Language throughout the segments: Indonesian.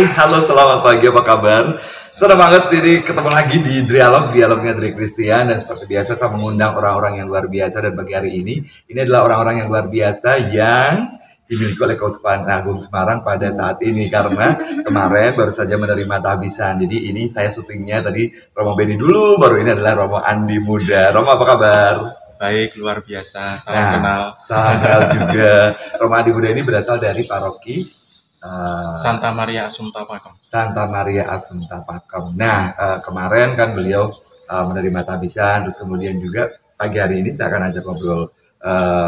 Hai, halo, selamat pagi, apa kabar? Senang banget ini ketemu lagi di Dialognya Dri Christian. Dan seperti biasa saya mengundang orang-orang yang luar biasa. Dan bagi hari ini adalah orang-orang yang luar biasa yang dimiliki oleh Keuskupan Agung Semarang pada saat ini. Karena kemarin baru saja menerima tahbisan. Jadi ini saya syutingnya tadi Romo Beni dulu, baru ini adalah Romo Andi Muda. Romo, apa kabar? Baik, luar biasa, salam kenal. Salam kenal juga. Romo Andi Muda ini berasal dari paroki Santa Maria Assumpta Pakem. Santa Maria Assumpta Pakem. Nah, kemarin kan beliau menerima tahbisan, terus kemudian juga pagi hari ini saya akan ajak ngobrol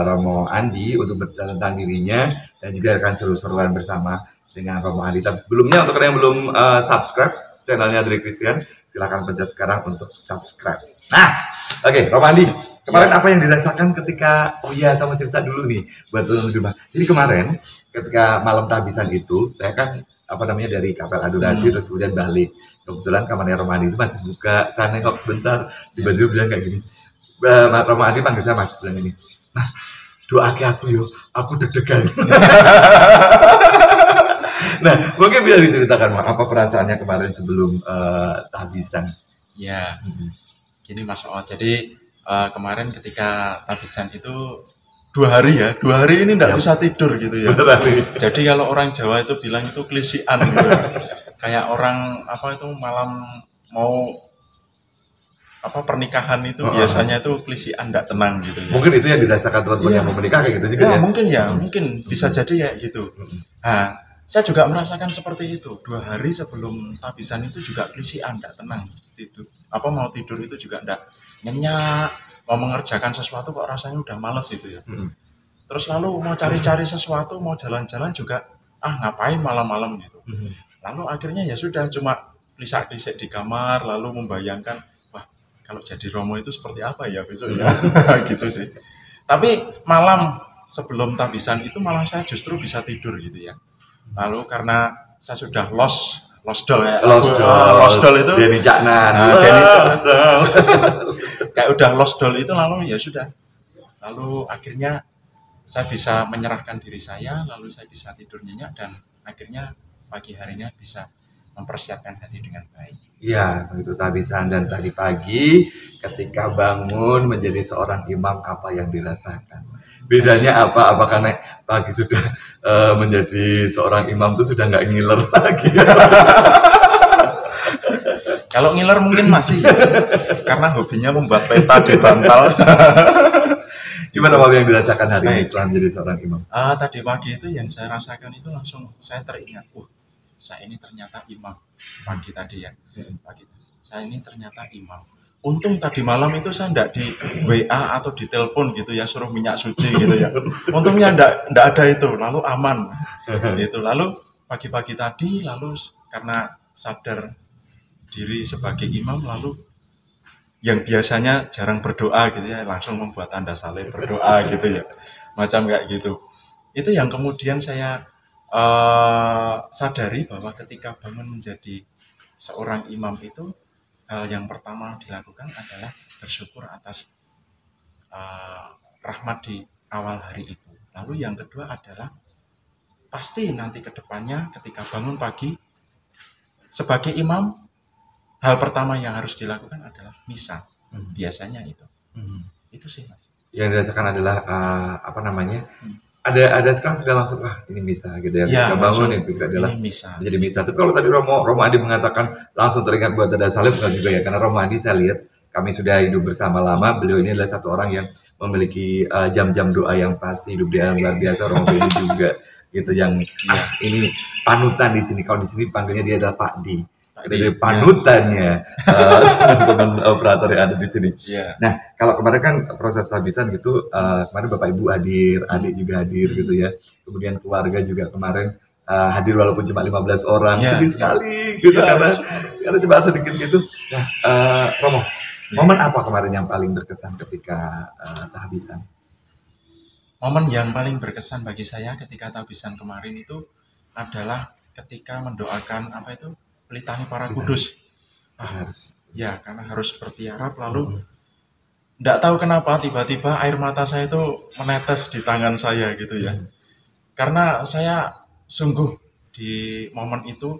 Romo Andi untuk berbicara tentang dirinya dan juga akan seru-seruan bersama dengan Romo Andi. Tapi sebelumnya untuk yang belum subscribe channelnya Dri Christian, silakan pencet sekarang untuk subscribe. Nah, oke, Romo Andi. Kemarin apa yang dirasakan ketika, sama cerita dulu nih buat teman-teman di rumah. Jadi kemarin ketika malam tahbisan itu, saya kan dari kapel adorasi terus kemudian balik. Kebetulan kamarnya Romani itu masih buka, saya nengok sebentar, tiba-tiba bilang kayak gini. Romani panggil saya Mas, bilang ini, Mas, doake aku yo, aku deg-degan. Nah, mungkin bisa diceritakan apa perasaannya kemarin sebelum tahbisan? Ya, gini Mas O, jadi kemarin ketika tahbisan itu 2 hari ini enggak bisa tidur gitu ya. Jadi kalau orang Jawa itu bilang itu klisian gitu. Kayak orang malam mau pernikahan itu biasanya itu klisian enggak tenang gitu ya. Mungkin itu yang dirasakan teman-teman yang mau menikah kayak gitu juga ya. Mungkin bisa jadi kayak gitu. Nah, saya juga merasakan seperti itu. 2 hari sebelum tahbisan itu juga klisian enggak tenang tidur. Mau tidur itu juga enggak nyenyak, mau mengerjakan sesuatu kok rasanya udah males gitu ya. Terus lalu mau cari-cari sesuatu, mau jalan-jalan juga ngapain malam-malam gitu. Lalu akhirnya ya sudah cuma klisik-klisik di kamar, lalu membayangkan wah kalau jadi Romo itu seperti apa ya besok ya. Gitu sih. Tapi malam sebelum tahbisan itu malah saya justru bisa tidur gitu ya. Lalu karena saya sudah lost doll itu Denny Caknan. Kayak udah lost doll itu lalu ya sudah. Lalu akhirnya saya bisa menyerahkan diri saya, lalu saya bisa tidur nyenyak dan akhirnya pagi harinya bisa mempersiapkan hati dengan baik. Iya, begitu tahbisan dan tadi pagi ketika bangun menjadi seorang imam apa yang dirasakan? Bedanya apa? Apakah pagi sudah menjadi seorang imam itu sudah nggak ngiler lagi? Kalau ngiler mungkin masih, karena hobinya membuat peta di bantal. Gimana apa yang dirasakan hari ini setelah menjadi seorang imam? Tadi pagi itu yang saya rasakan itu langsung saya teringat, saya ini ternyata imam pagi tadi ya. Pagi saya ini ternyata imam. Untung tadi malam itu saya enggak di WA atau di telepon gitu ya, suruh minyak suci gitu ya. Untungnya enggak ada itu, lalu aman. Gitu. Lalu pagi-pagi tadi lalu karena sadar diri sebagai imam, lalu yang biasanya jarang berdoa gitu ya, langsung membuat tanda salib berdoa gitu ya, macam kayak gitu. Itu yang kemudian saya sadari bahwa ketika bangun menjadi seorang imam itu, hal yang pertama dilakukan adalah bersyukur atas rahmat di awal hari itu. Lalu yang kedua adalah pasti nanti ke depannya ketika bangun pagi sebagai imam, hal pertama yang harus dilakukan adalah misa. Biasanya itu. Itu sih Mas. Yang dirasakan adalah ada sekarang sudah langsung ini misa gitu ya. Ketika bangun yang pikir adalah misa. Jadi misa. Tapi kalau tadi Romo Andi mengatakan langsung teringat buat tanda salib bukan juga ya, karena Romo Andi saya lihat kami sudah hidup bersama lama. Beliau ini adalah satu orang yang memiliki jam-jam doa yang pasti, hidup dia yang luar biasa. Romo ini juga gitu yang ini panutan di sini. Kalau di sini panggilnya dia adalah Pak D. Dari panutannya teman-teman operator yang ada di sini. Nah, kalau kemarin kan proses tahbisan gitu, kemarin Bapak Ibu hadir, adik juga hadir gitu ya. Kemudian keluarga juga kemarin hadir walaupun cuma 15 orang. Sedih sekali gitu karena cuma sedikit gitu. Nah, Romo, momen apa kemarin yang paling berkesan ketika tahbisan? Momen yang paling berkesan bagi saya ketika tahbisan kemarin itu adalah ketika mendoakan litani para kudus. Karena harus bertiarap lalu enggak tahu kenapa tiba-tiba air mata saya itu menetes di tangan saya gitu ya. Karena saya sungguh di momen itu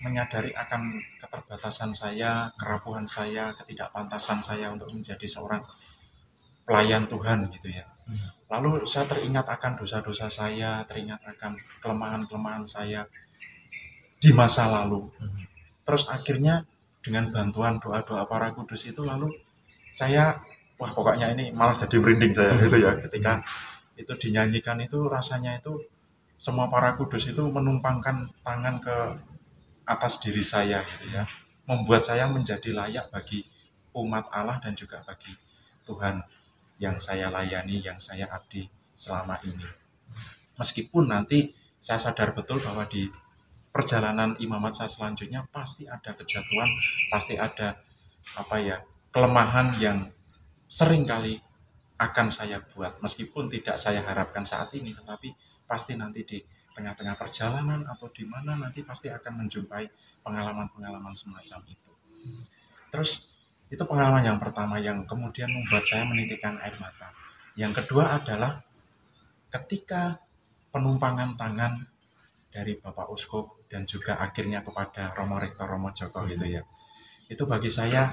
menyadari akan keterbatasan saya, kerapuhan saya, ketidakpantasan saya untuk menjadi seorang pelayan Tuhan gitu ya. Lalu saya teringat akan dosa-dosa saya, teringat akan kelemahan-kelemahan saya di masa lalu. Terus akhirnya dengan bantuan doa-doa para kudus itu lalu saya, wah pokoknya ini malah jadi merinding saya gitu ya, ketika itu dinyanyikan itu rasanya itu semua para kudus itu menumpangkan tangan ke atas diri saya gitu ya, membuat saya menjadi layak bagi umat Allah dan juga bagi Tuhan yang saya layani, yang saya abdi selama ini. Meskipun nanti saya sadar betul bahwa di perjalanan imamat saya selanjutnya pasti ada kejatuhan, pasti ada kelemahan yang sering kali akan saya buat, meskipun tidak saya harapkan saat ini, tetapi pasti nanti di tengah-tengah perjalanan atau di mana nanti pasti akan menjumpai pengalaman-pengalaman semacam itu. Terus itu pengalaman yang pertama yang kemudian membuat saya menitikkan air mata. Yang kedua adalah ketika penumpangan tangan dari Bapak Uskup dan juga akhirnya kepada Romo Rektor Romo Joko gitu ya. Itu bagi saya,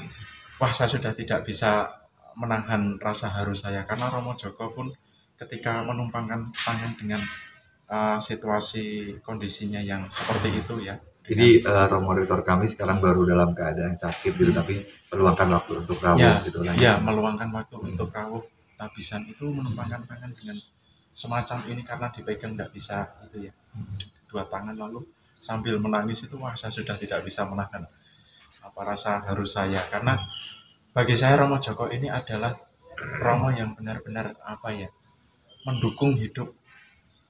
wah saya sudah tidak bisa menahan rasa haru saya, karena Romo Joko pun ketika menumpangkan tangan dengan situasi kondisinya yang seperti itu ya. Jadi Romo Rektor kami sekarang baru dalam keadaan sakit gitu, tapi meluangkan waktu untuk rawuh ya, gitu. Ya, meluangkan waktu untuk rawuh tabisan itu, menumpangkan tangan dengan semacam ini karena dipegang tidak bisa itu ya. Dua tangan lalu sambil menangis itu, wah saya sudah tidak bisa menahan rasa haru saya, karena bagi saya Romo Joko ini adalah Romo yang benar-benar mendukung hidup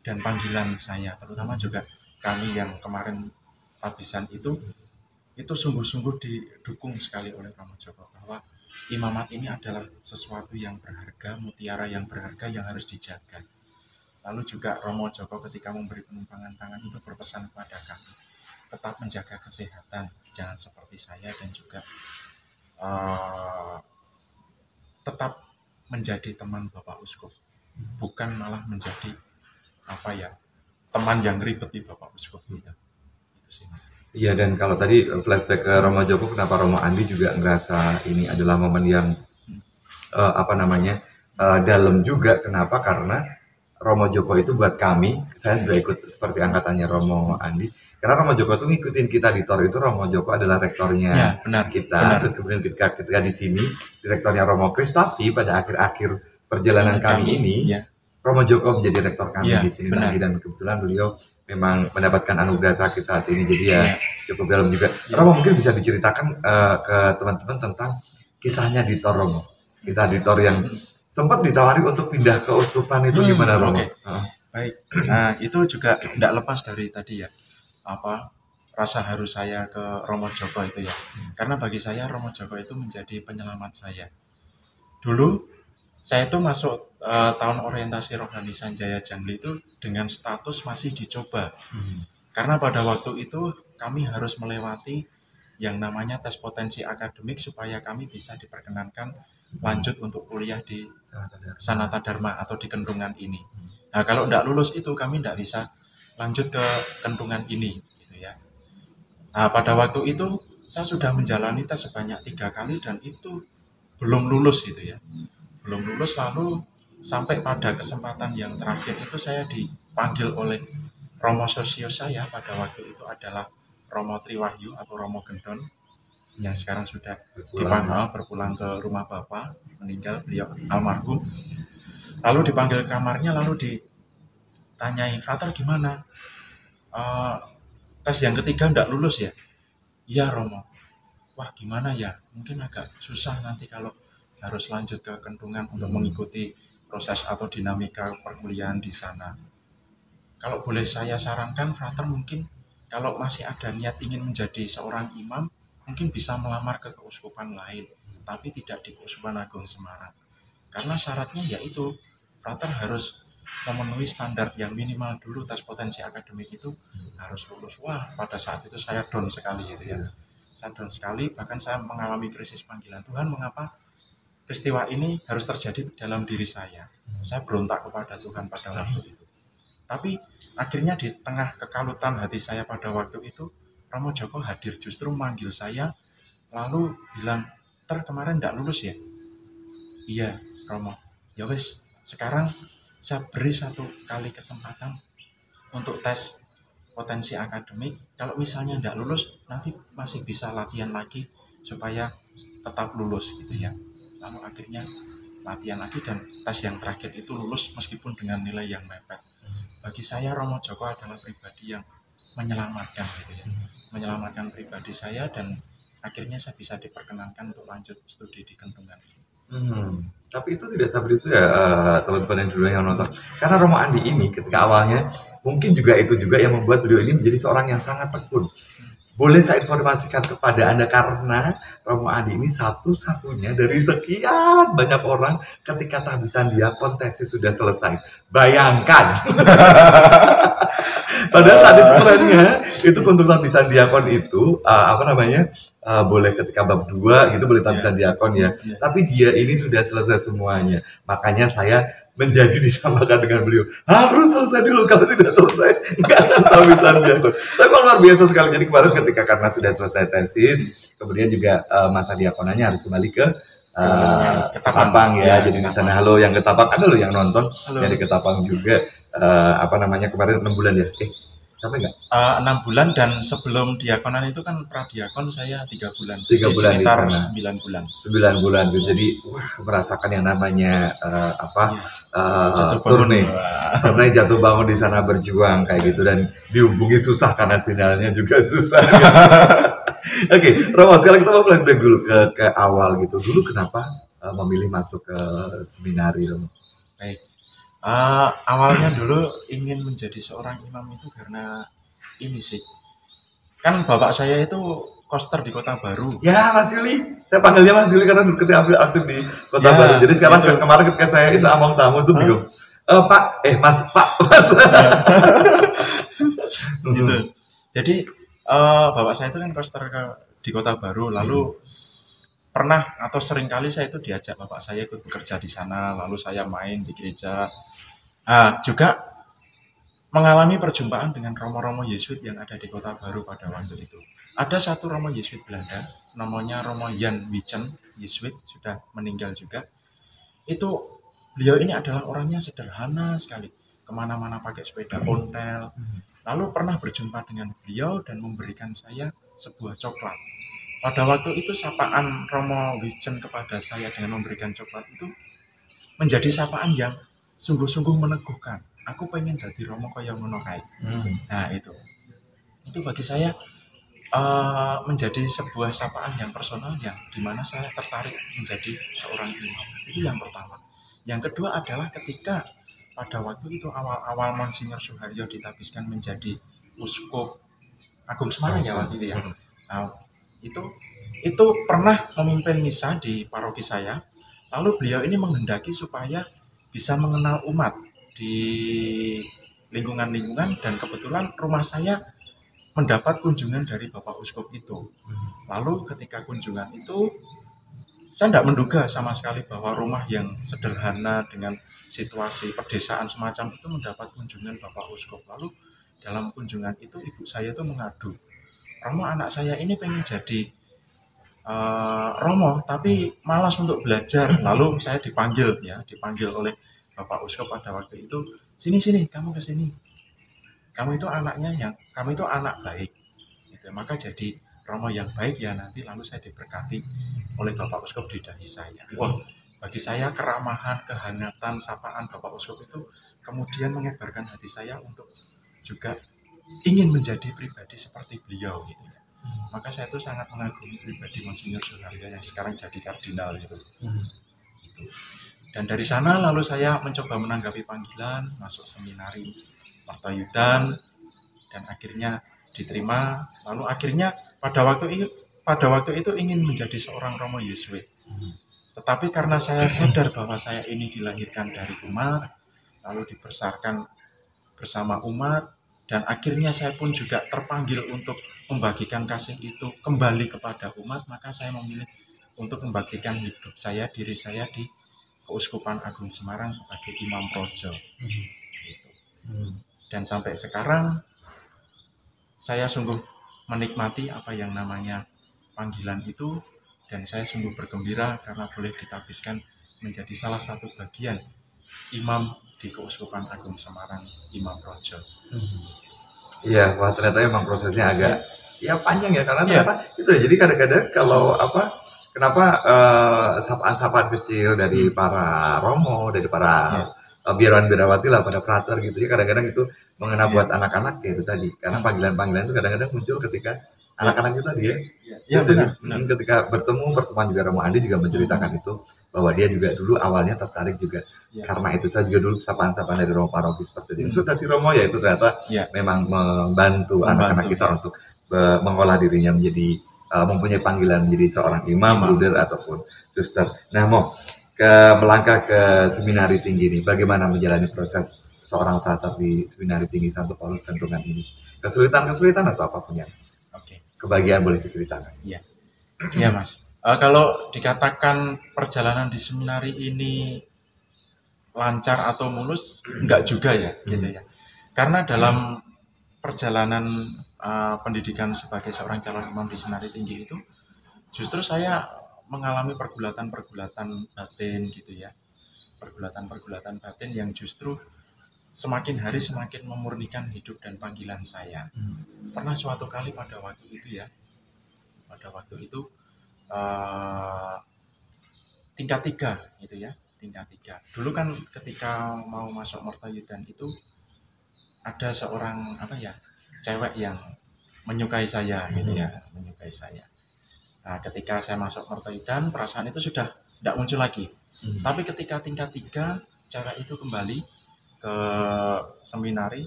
dan panggilan saya, terutama juga kami yang kemarin tabisan itu sungguh-sungguh didukung sekali oleh Romo Joko bahwa imamat ini adalah sesuatu yang berharga, mutiara yang berharga yang harus dijaga. Lalu juga Romo Joko ketika memberi penumpangan tangan itu berpesan kepada kami, tetap menjaga kesehatan, jangan seperti saya, dan juga tetap menjadi teman Bapak Uskup, bukan malah menjadi teman yang ribet di Bapak Uskup gitu. Itu sih Mas. Iya, dan kalau tadi flashback ke Romo Joko, kenapa Romo Andi juga ngerasa ini adalah momen yang dalam juga. Kenapa? Karena Romo Joko itu buat kami, saya juga ikut seperti angkatannya Romo Andi. Karena Romo Joko itu ngikutin kita di TOR itu, Romo Joko adalah rektornya ya, benar, kita. Benar. Terus kemudian ketika di sini direktornya Romo Kris, tapi pada akhir-akhir perjalanan kami ini, ya, Romo Joko menjadi rektor kami di sini lagi, dan kebetulan beliau memang mendapatkan anugerah sakit saat ini, jadi ya cukup dalam juga. Romo mungkin bisa diceritakan ke teman-teman tentang kisahnya di TOR, Romo. Kisah di TOR yang sempat ditawari untuk pindah ke uskupan itu gimana, Romo? Baik, nah itu juga tidak lepas dari tadi ya, rasa haru saya ke Romo Joko itu ya. Karena bagi saya Romo Joko itu menjadi penyelamat saya. Dulu saya itu masuk tahun orientasi rohani Sanjaya Jangli itu dengan status masih dicoba. Karena pada waktu itu kami harus melewati yang namanya tes potensi akademik supaya kami bisa diperkenankan lanjut untuk kuliah di Sanata Dharma atau di Kendungan ini. Nah, kalau tidak lulus itu kami tidak bisa lanjut ke Kendungan ini gitu ya. Nah, pada waktu itu saya sudah menjalani tes sebanyak 3 kali dan itu belum lulus gitu ya. Belum lulus, lalu sampai pada kesempatan yang terakhir itu saya dipanggil oleh Romo Sosio saya pada waktu itu adalah Romo Triwahyu atau Romo Gendon yang sekarang sudah berpulang ke rumah Bapak, meninggal beliau almarhum. Lalu dipanggil kamarnya, lalu ditanyai, "Frater gimana? Tes yang ketiga tidak lulus ya?" "Iya Romo." "Wah gimana ya? Mungkin agak susah nanti kalau harus lanjut ke Kendungan untuk mengikuti proses atau dinamika perkuliahan di sana. Kalau boleh saya sarankan, Frater mungkin kalau masih ada niat ingin menjadi seorang imam, mungkin bisa melamar ke keuskupan lain, tapi tidak di Keuskupan Agung Semarang. Karena syaratnya yaitu Frater harus memenuhi standar yang minimal dulu, tes potensi akademik itu harus lulus." Wah, pada saat itu saya down sekali gitu ya. Saya down sekali, bahkan saya mengalami krisis panggilan. Tuhan, mengapa peristiwa ini harus terjadi dalam diri saya? Saya berontak kepada Tuhan pada waktu itu. Tapi akhirnya di tengah kekalutan hati saya pada waktu itu, Romo Joko hadir, justru manggil saya, lalu bilang, kemarin nggak lulus ya? Iya, Romo. Ya wes, sekarang saya beri 1 kali kesempatan untuk tes potensi akademik. Kalau misalnya nggak lulus, nanti masih bisa latihan lagi supaya tetap lulus gitu ya. Lalu akhirnya latihan lagi dan tes yang terakhir itu lulus meskipun dengan nilai yang mepet. Bagi saya Romo Joko adalah pribadi yang menyelamatkan gitu ya. Menyelamatkan pribadi saya dan akhirnya saya bisa diperkenankan untuk lanjut studi di Kendungan. Tapi itu tidak seperti itu ya, teman-teman yang dulu yang nonton. Karena Romo Andi ini ketika awalnya mungkin juga itu juga yang membuat beliau ini menjadi seorang yang sangat tekun. Boleh saya informasikan kepada Anda karena Romo Andi ini satu-satunya dari sekian banyak orang ketika tahbisan diakon tesis sudah selesai. Bayangkan. Padahal tadi itu trennya itu untuk tahbisan diakon itu boleh ketika bab 2 gitu boleh tahbisan diakon ya. Tapi dia ini sudah selesai semuanya. Makanya saya menjadi disamakan dengan beliau. Harus selesai dulu, kalau tidak selesai nggak akan tahbisan diakon. Tapi luar biasa sekali. Jadi kemarin ketika karena sudah selesai tesis, kemudian juga masa diakonannya harus kembali ke Ketapang ya. Jadi di sana halo yang Ketapang, ada loh yang nonton dari Ketapang juga. Kemarin 6 bulan ya. Sampai nggak? 6 bulan dan sebelum diakonan itu kan pradiakon saya 3 bulan. 3 bulan sekitar di sana. 9 bulan. 9 bulan. Jadi merasakan yang namanya turun jatuh bangun di sana berjuang kayak gitu dan dihubungi susah karena sinyalnya juga susah. Oke, Romo, sekarang kita mau flashback dulu ke awal gitu. Dulu kenapa memilih masuk ke seminari, Romo? Baik. Awalnya dulu ingin menjadi seorang imam itu karena ini sih. Kan bapak saya itu koster di Kota Baru. Ya, Mas Yuli. Saya panggilnya Mas Yuli karena dulu ketika aktif di Kota Baru. Jadi sekarang kemarin ketika saya itu among tamu itu bingung. Pak. Gitu. Jadi bapak saya itu kan koster di Kota Baru, lalu pernah atau sering kali saya itu diajak bapak saya ikut bekerja di sana, lalu saya main di gereja. Juga mengalami perjumpaan dengan romo-romo Yesuit yang ada di Kota Baru pada waktu itu. Ada satu romo Yesuit Belanda, namanya Romo Jan Wijen, Yesuit, sudah meninggal juga. Itu beliau ini adalah orangnya sederhana sekali, kemana-mana pakai sepeda ontel. Lalu pernah berjumpa dengan beliau dan memberikan saya sebuah coklat. Pada waktu itu sapaan Romo Wijen kepada saya dengan memberikan coklat itu menjadi sapaan yang sungguh-sungguh meneguhkan. Aku pengen jadi Romo kaya ngono kae. Nah itu bagi saya menjadi sebuah sapaan yang personal yang dimana saya tertarik menjadi seorang imam. Itu yang pertama. Yang kedua adalah ketika pada waktu itu awal-awal Monsinyur Suharyo ditabiskan menjadi Uskup Agung Semarang ya waktu itu ya. Nah, itu pernah memimpin misa di paroki saya. Lalu beliau ini menghendaki supaya bisa mengenal umat di lingkungan-lingkungan dan kebetulan rumah saya mendapat kunjungan dari Bapak Uskup itu. Lalu ketika kunjungan itu saya tidak menduga sama sekali bahwa rumah yang sederhana dengan situasi pedesaan semacam itu mendapat kunjungan Bapak Uskup. Lalu dalam kunjungan itu ibu saya itu mengadu, Romo, anak saya ini pengen jadi Romo tapi malas untuk belajar. Lalu saya dipanggil oleh Bapak Uskup pada waktu itu, sini kamu kesini, kamu itu anak baik gitu. Maka jadi Romo yang baik ya nanti. Lalu saya diberkati oleh Bapak Uskup di dahi saya. Wah, bagi saya keramahan, kehangatan, sapaan Bapak Uskup itu kemudian mengebarkan hati saya untuk juga ingin menjadi pribadi seperti beliau gitu. Maka saya itu sangat mengagumi pribadi Monsinyur Suharyo yang sekarang jadi kardinal gitu. Dan dari sana lalu saya mencoba menanggapi panggilan masuk seminari Martayudan dan akhirnya diterima. Lalu akhirnya pada waktu itu ingin menjadi seorang Romo Yesuit. Tetapi karena saya sadar bahwa saya ini dilahirkan dari umat, lalu dibesarkan bersama umat, dan akhirnya saya pun juga terpanggil untuk membagikan kasih itu kembali kepada umat, maka saya memilih untuk membaktikan hidup saya, diri saya di Keuskupan Agung Semarang sebagai Imam Projo. Gitu. Dan sampai sekarang saya sungguh menikmati apa yang namanya panggilan itu, dan saya sungguh bergembira karena boleh ditabiskan menjadi salah satu bagian imam di Keuskupan Agung Semarang, Imam Projo. Iya, wah ternyata emang prosesnya agak ya panjang ya, karena ternyata itu ya. Jadi kadang-kadang kalau kenapa sapaan-sapaan kecil dari para romo, dari para biarawan-biarawati lah, pada frater gitu ya, kadang-kadang itu mengena buat anak-anak ya itu tadi, karena panggilan-panggilan itu kadang-kadang muncul ketika anak-anak itu tadi ya. Ya, benar. Ketika berteman juga Romo Andi juga menceritakan itu, bahwa dia juga dulu awalnya tertarik juga karena itu. Saya juga dulu sapaan-sapaan dari Romo Paroki seperti itu. Tadi Romo ya itu ternyata memang membantu anak-anak kita untuk mengolah dirinya menjadi mempunyai panggilan menjadi seorang imam, bruder ataupun suster. Nah, mau melangkah ke seminari tinggi ini, bagaimana menjalani proses seorang frater di seminari tinggi Santo Paulus Kentungan ini? Kesulitan atau apapun ya? Kebahagiaan boleh diceritakan. Iya Mas. Kalau dikatakan perjalanan di seminari ini lancar atau mulus, enggak juga ya, gitu ya. Karena dalam perjalanan pendidikan sebagai seorang calon imam di seminari tinggi itu, justru saya mengalami pergulatan-pergulatan batin gitu ya. Pergulatan-pergulatan batin yang justru semakin hari semakin memurnikan hidup dan panggilan saya. Pernah suatu kali pada waktu itu tingkat 3 gitu ya, tingkat 3. Dulu kan ketika mau masuk Mertoyudan itu ada seorang cewek yang menyukai saya gitu ya, menyukai saya. Nah, ketika saya masuk Mertoyudan, perasaan itu sudah tidak muncul lagi. Tapi ketika tingkat 3, cewek itu kembali ke seminari,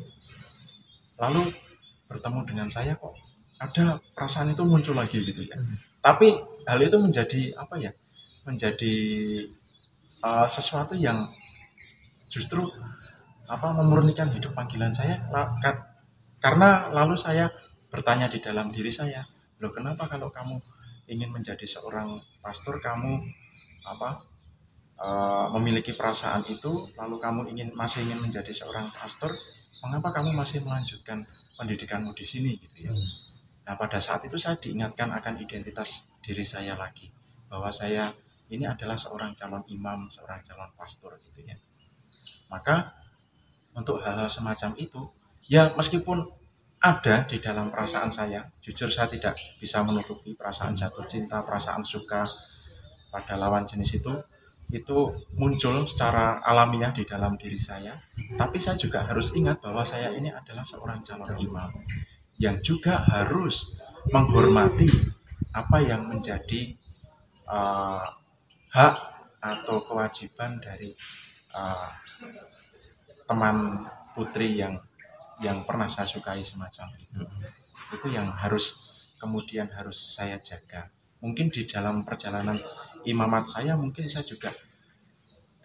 lalu bertemu dengan saya, kok ada perasaan itu muncul lagi gitu ya. Tapi hal itu menjadi menjadi sesuatu yang justru memurnikan hidup panggilan saya, karena lalu saya bertanya di dalam diri saya, loh kenapa kalau kamu ingin menjadi seorang pastor, kamu memiliki perasaan itu, lalu kamu masih ingin menjadi seorang pastor, mengapa kamu masih melanjutkan pendidikanmu di sini gitu ya. Nah, pada saat itu saya diingatkan akan identitas diri saya lagi, bahwa saya ini adalah seorang calon imam, seorang calon pastor gitu ya. Maka untuk hal-hal semacam itu, ya meskipun ada di dalam perasaan saya, jujur saya tidak bisa menutupi perasaan jatuh cinta, perasaan suka pada lawan jenis itu muncul secara alamiah di dalam diri saya. Tapi saya juga harus ingat bahwa saya ini adalah seorang calon imam yang juga harus menghormati apa yang menjadi hak atau kewajiban dari teman putri yang pernah saya sukai semacam itu. Itu yang kemudian harus saya jaga. Mungkin di dalam perjalanan imamat saya, mungkin saya juga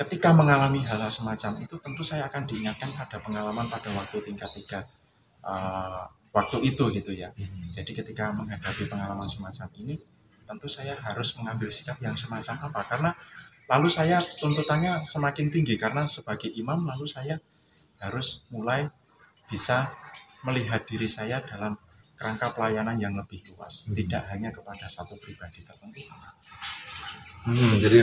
ketika mengalami hal-hal semacam itu, tentu saya akan diingatkan pada pengalaman pada waktu tingkat 3 waktu itu gitu ya. Jadi ketika menghadapi pengalaman semacam ini, tentu saya harus mengambil sikap yang semacam apa, karena lalu saya tuntutannya semakin tinggi, karena sebagai imam lalu saya harus mulai bisa melihat diri saya dalam kerangka pelayanan yang lebih luas, tidak hanya kepada satu pribadi tertentu. Jadi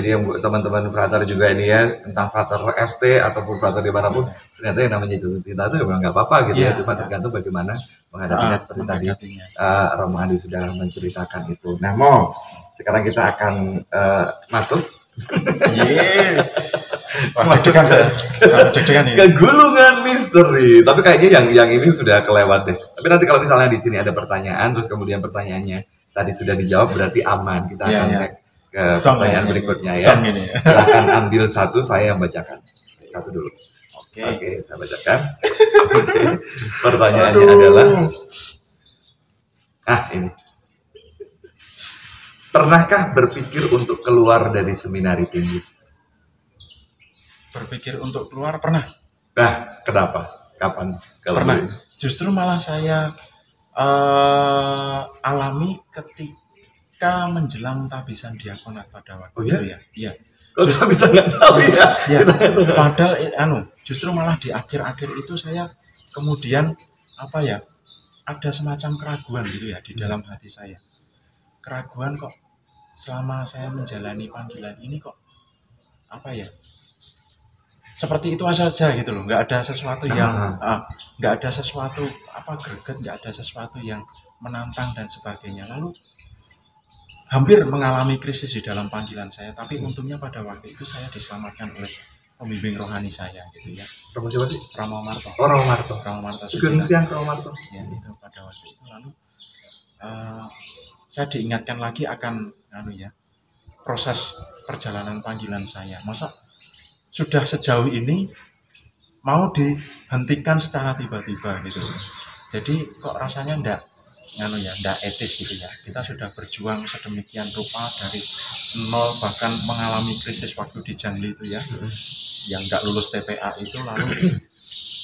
yang buat teman-teman frater juga ini ya, tentang frater ST ataupun frater dimanapun, ternyata yang namanya jatuh cinta itu memang nggak apa-apa gitu ya, cuma tergantung bagaimana menghadapinya seperti tadi Romo Andi sudah menceritakan itu. Nah, sekarang kita akan masuk kegulungan misteri. Tapi kayaknya yang ini sudah kelewat deh. Tapi nanti kalau misalnya di sini ada pertanyaan, terus kemudian pertanyaannya tadi sudah dijawab, berarti aman. Kita akan naik ke pertanyaan berikutnya ya. Silakan ambil satu, saya yang bacakan. Satu dulu. Oke, saya bacakan. Pertanyaannya adalah, ini. Pernahkah berpikir untuk keluar dari seminari tinggi? Berpikir untuk keluar pernah. Kenapa? Kapan? Pernah. Justru malah saya alami ketika menjelang tabisan diakonat pada waktu itu ya. Iya. Kok bisa nggak tahu ya? Padahal justru malah di akhir-akhir itu saya kemudian ada semacam keraguan gitu ya di dalam hati saya. Keraguan kok selama saya menjalani panggilan ini kok apa ya? Seperti itu saja gitu loh, nggak ada sesuatu yang nggak ada sesuatu apa greget, nggak ada sesuatu yang menantang dan sebagainya. Lalu hampir mengalami krisis di dalam panggilan saya, tapi untungnya pada waktu itu saya diselamatkan oleh pembimbing rohani saya gitu ya. Romo siapa sih? Romo Marto. Oh, Romo Marto. Romo Marto Sugeng siang Romo Marto. Ya itu pada waktu itu. Lalu saya diingatkan lagi akan proses perjalanan panggilan saya. Masa sudah sejauh ini mau dihentikan secara tiba-tiba gitu. Jadi kok rasanya ndak etis gitu ya. Kita sudah berjuang sedemikian rupa dari nol, bahkan mengalami krisis waktu di Jangli itu ya, yang nggak lulus TPA itu, lalu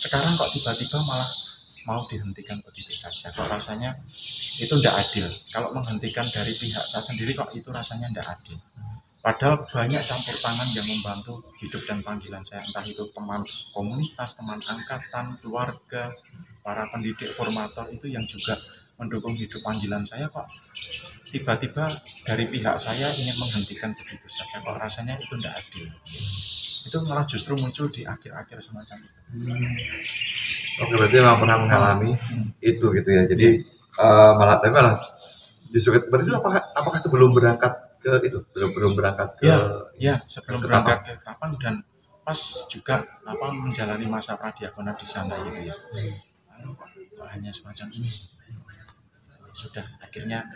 sekarang kok tiba-tiba malah mau dihentikan begitu saja. Kok rasanya itu ndak adil. Kalau menghentikan dari pihak saya sendiri kok itu rasanya ndak adil. Padahal banyak campur tangan yang membantu hidup dan panggilan saya, entah itu teman komunitas, teman angkatan, keluarga, para pendidik, formator itu yang juga mendukung hidup panggilan saya. Kok tiba-tiba dari pihak saya ingin menghentikan begitu saja, kok rasanya itu tidak adil. Itu malah justru muncul di akhir-akhir semacam itu. Oke, berarti memang pernah mengalami itu gitu ya. Jadi malah justru berarti apakah sebelum berangkat ke itu, belum berangkat ke sebelum berangkat ke Tapang dan pas juga menjalani masa pradiakona di sana gitu ya. Lalu kok hanya semacam ini. Sudah akhirnya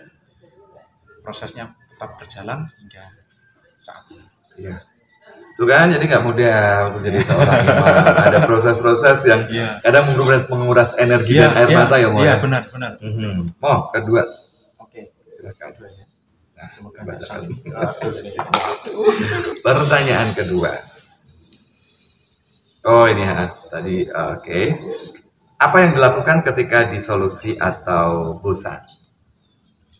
prosesnya tetap berjalan hingga saat ini. Iya. Itu kan jadi nggak mudah untuk jadi seorang imam. Ada proses-proses yang kadang menguras energi dan air mata ya, Mo. Iya, benar. Mo, kedua. Oke. Silakan. Nah, semoga baca. Pertanyaan kedua. Oh ini tadi oke. Apa yang dilakukan ketika disolusi atau bosan?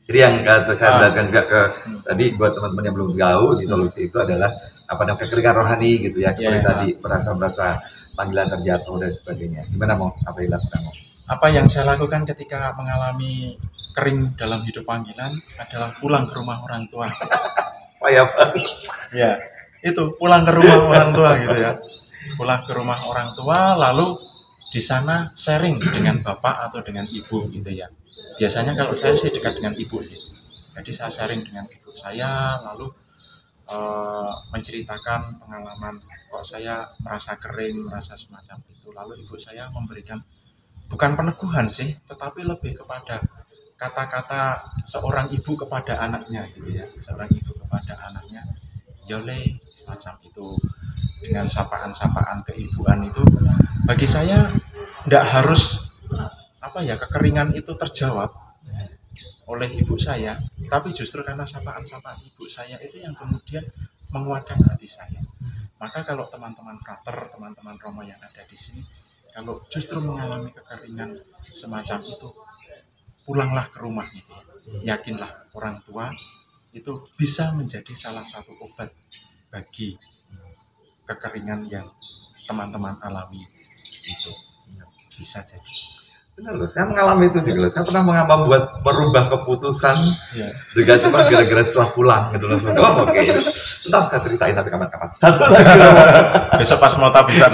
Jadi yang saya jelaskan juga ke tadi buat teman-teman yang belum tahu, disolusi itu adalah kekeringan rohani gitu ya. Seperti tadi merasa panggilan terjatuh dan sebagainya. Gimana Mo? Apa yang dilakukan Mo? Apa yang saya lakukan ketika mengalami kering dalam hidup panggilan adalah pulang ke rumah orang tua. Payah banget. Ya, itu pulang ke rumah orang tua gitu ya. Pulang ke rumah orang tua, lalu di sana sharing dengan bapak atau dengan ibu gitu ya. Biasanya kalau saya sih dekat dengan ibu sih. Jadi saya sharing dengan ibu saya, lalu menceritakan pengalaman kok saya merasa kering, merasa semacam itu. Lalu ibu saya memberikan bukan peneguhan sih, tetapi lebih kepada kata-kata seorang ibu kepada anaknya gitu ya. Seorang ibu kepada anaknya, yole semacam itu, dengan sapaan-sapaan keibuan itu. Bagi saya tidak harus kekeringan itu terjawab oleh ibu saya, tapi justru karena sapaan-sapaan ibu saya itu yang kemudian menguatkan hati saya. Maka kalau teman-teman frater, teman-teman Romo yang ada di sini, kalau justru mengalami kekeringan semacam itu, pulanglah ke rumah gitu. Yakinlah orang tua itu bisa menjadi salah satu obat bagi kekeringan yang teman-teman alami itu. Bisa jadi. Benar loh, saya mengalami itu juga. Saya pernah merubah keputusan juga cuma gara-gara setelah pulang gitu loh. Oh oke. Entar saya ceritain tapi kapan-kapan. Satu lagi loh. Besok pas mau tabisan.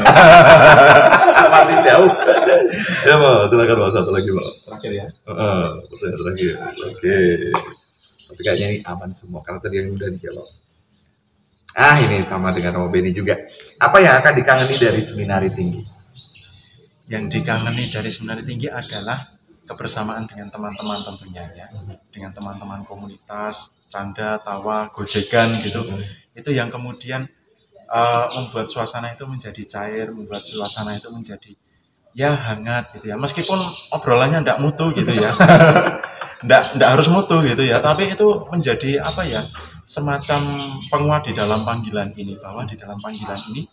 Masih jauh. Ya Mo, silakan Mo, satu lagi Mo. Terakhir ya. Terakhir. Oke. Tapi kayaknya ini aman semua karena tadi yang udah dijawab. Ini sama dengan Romo Beni juga. Apa yang akan dikangeni dari seminari tinggi? Yang dikangeni dari seminari tinggi adalah kebersamaan dengan teman-teman tentunya ya, dengan teman-teman komunitas, canda, tawa, gojekan gitu. Itu yang kemudian membuat suasana itu menjadi cair, membuat suasana itu menjadi hangat gitu ya. Meskipun obrolannya ndak mutu gitu ya, ndak harus mutu gitu ya, tapi itu menjadi semacam penguat di dalam panggilan ini, bahwa di dalam panggilan ini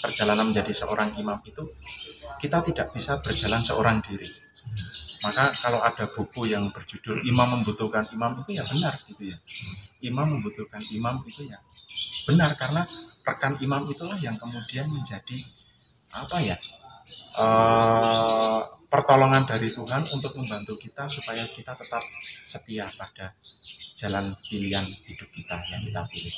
perjalanan menjadi seorang imam itu kita tidak bisa berjalan seorang diri. Maka kalau ada buku yang berjudul Imam Membutuhkan Imam itu ya benar gitu ya. Imam membutuhkan imam itu ya benar, karena rekan imam itulah yang kemudian menjadi pertolongan dari Tuhan untuk membantu kita supaya kita tetap setia pada jalan pilihan hidup kita yang kita pilih.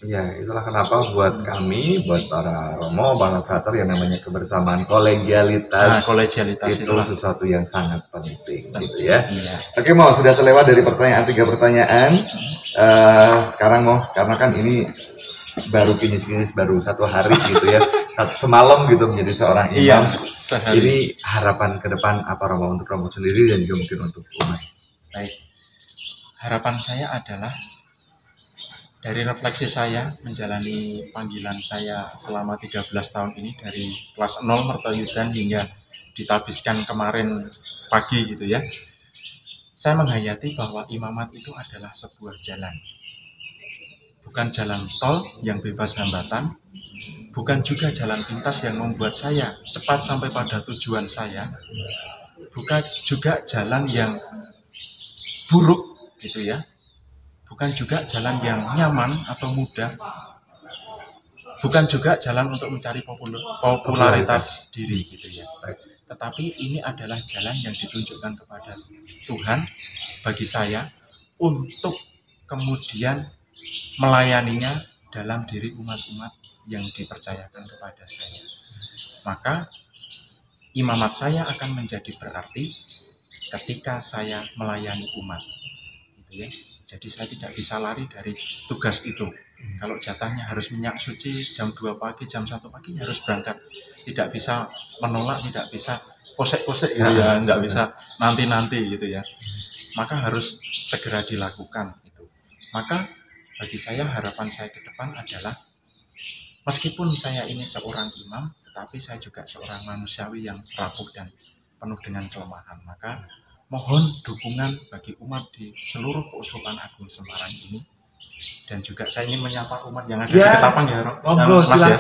Ya, itulah kenapa buat kami, buat para Romo, para frater yang namanya kebersamaan, kolegialitas, Kolegialitas itu itulah. sesuatu yang sangat penting, gitu ya. Iya. Oke, mau sudah terlewat dari pertanyaan 3 pertanyaan. Sekarang mau, karena kan ini baru finish baru 1 hari gitu ya, semalam gitu menjadi seorang imam. Sehari. Ini harapan ke depan apa Romo untuk Romo sendiri dan juga mungkin untuk umat? Baik. Harapan saya adalah dari refleksi saya menjalani panggilan saya selama 13 tahun ini dari kelas 0 Mertoyudan hingga ditabiskan kemarin pagi gitu ya. Saya menghayati bahwa imamat itu adalah sebuah jalan. Bukan jalan tol yang bebas hambatan, bukan juga jalan pintas yang membuat saya cepat sampai pada tujuan saya, bukan juga jalan yang buruk gitu ya, bukan juga jalan yang nyaman atau mudah, bukan juga jalan untuk mencari popularitas diri gitu ya. Tetapi ini adalah jalan yang ditunjukkan kepada Tuhan bagi saya untuk kemudian melayaninya dalam diri umat-umat yang dipercayakan kepada saya. Maka imamat saya akan menjadi berarti ketika saya melayani umat gitu ya. Jadi saya tidak bisa lari dari tugas itu. Kalau jatahnya harus minyak suci jam 2 pagi, jam 1 pagi harus berangkat. Tidak bisa menolak, tidak bisa posek-posek gitu ya, nggak bisa nanti-nanti gitu ya. Maka harus segera dilakukan itu. Maka bagi saya harapan saya ke depan adalah meskipun saya ini seorang imam, tetapi saya juga seorang manusiawi yang rapuh dan penuh dengan kelemahan. Maka mohon dukungan bagi umat di seluruh Keuskupan Agung Semarang ini. Dan juga saya ingin menyapa umat yang ada di Ketapang ya, Mas ya.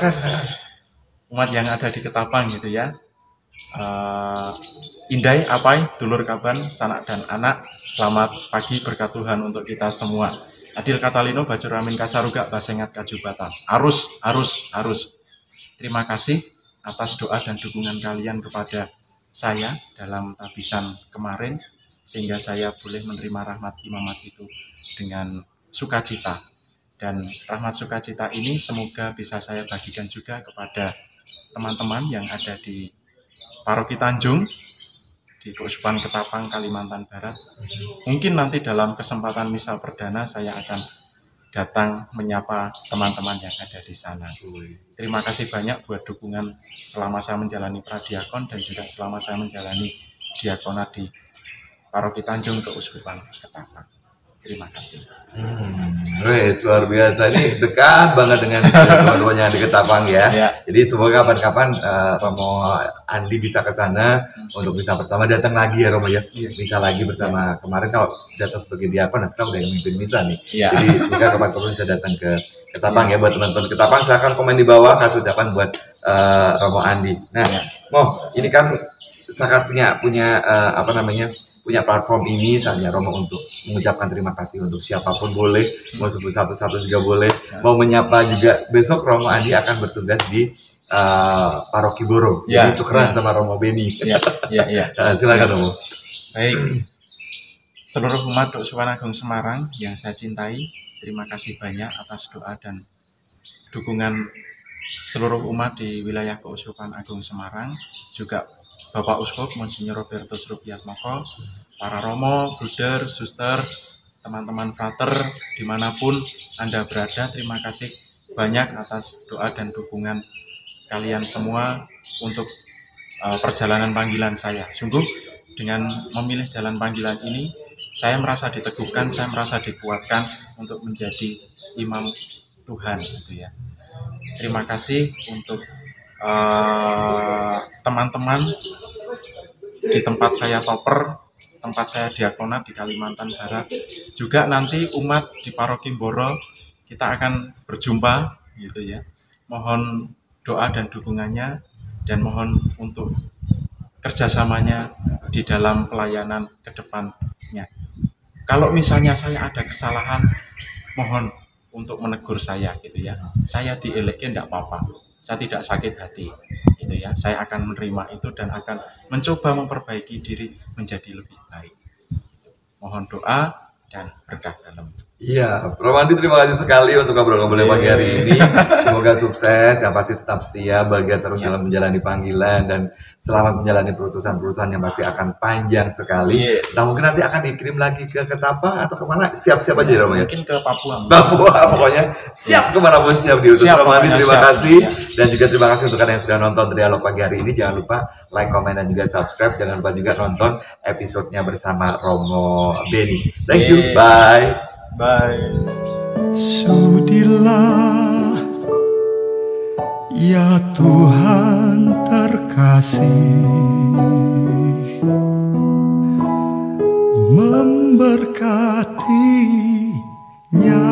Umat yang ada di Ketapang gitu ya. Indai, Apai, Dulur Kaban, Sanak dan Anak, selamat pagi berkat Tuhan untuk kita semua. Adil Katalino, Bajur Amin Kasaruga, Basengat Kajubatan. Harus. Terima kasih atas doa dan dukungan kalian kepada saya dalam tabisan kemarin, sehingga saya boleh menerima rahmat imamat itu dengan sukacita. Dan rahmat sukacita ini semoga bisa saya bagikan juga kepada teman-teman yang ada di Paroki Tanjung, di Keuskupan Ketapang, Kalimantan Barat. Mungkin nanti dalam kesempatan misa perdana saya akan datang menyapa teman-teman yang ada di sana. Terima kasih banyak buat dukungan selama saya menjalani pradiakon dan juga selama saya menjalani diakonat di Paroki Tanjung Keuskupan Ketapang. Terima kasih. Luar biasa, ini dekat banget dengan teman-teman yang di Ketapang ya. Jadi semoga kapan-kapan Romo Andi bisa ke sana untuk bisa pertama datang lagi ya Romo ya. Bisa lagi bersama kemarin kalau datang sebagai diakon, sekarang udah mimpin misa nih. Jadi semoga kapan-kapan bisa datang ke Ketapang ya. Buat teman-teman Ketapang silahkan komen di bawah kasih ucapan buat Romo Andi. Nah, ini kan sangat punya platform ini saja Romo untuk mengucapkan terima kasih untuk siapapun boleh, mau sebut satu-satu juga boleh, mau menyapa juga. Besok Romo Andi akan bertugas di Paroki Boro, jadi tukeran sama Romo Beni. Silakan Romo. Baik, seluruh umat Keuskupan Agung Semarang yang saya cintai, terima kasih banyak atas doa dan dukungan seluruh umat di wilayah Keuskupan Agung Semarang, juga Bapak Uskup Monsinyur Robertus Rupiatmoko, para Romo, Bruder, Suster, teman-teman frater dimanapun Anda berada, terima kasih banyak atas doa dan dukungan kalian semua untuk perjalanan panggilan saya. Sungguh dengan memilih jalan panggilan ini, saya merasa diteguhkan, saya merasa dikuatkan untuk menjadi imam Tuhan gitu ya. Terima kasih untuk teman-teman di tempat saya toper, tempat saya diakonat di Kalimantan Barat, juga nanti umat di Paroki Boro kita akan berjumpa gitu ya. Mohon doa dan dukungannya dan mohon untuk kerjasamanya di dalam pelayanan ke depannya. Kalau misalnya saya ada kesalahan, mohon untuk menegur saya gitu ya. Saya dielekin enggak apa-apa. saya tidak sakit hati, itu ya. Saya akan menerima itu dan akan mencoba memperbaiki diri menjadi lebih baik. Mohon doa dan berkah dalam. Iya, Bro Andi terima kasih sekali untuk ngobrol-ngobrol pagi hari ini. Semoga sukses, yang pasti tetap setia, bahagia terus dalam menjalani panggilan dan selamat menjalani perutusan-perutusan yang pasti akan panjang sekali. Nah mungkin nanti akan dikirim lagi ke Ketapang atau kemana? Siap-siap aja Romo ya. Mungkin ke Papua. Papua pokoknya siap kemanapun siap diutus. Bro Andi terima kasih dan juga terima kasih untuk kalian yang sudah nonton Dialog Pagi hari ini. Jangan lupa like, komen dan juga subscribe. Jangan lupa juga nonton episodenya bersama Romo Beni. Thank you, bye. Bye. Sudilah ya Tuhan terkasih, memberkatinya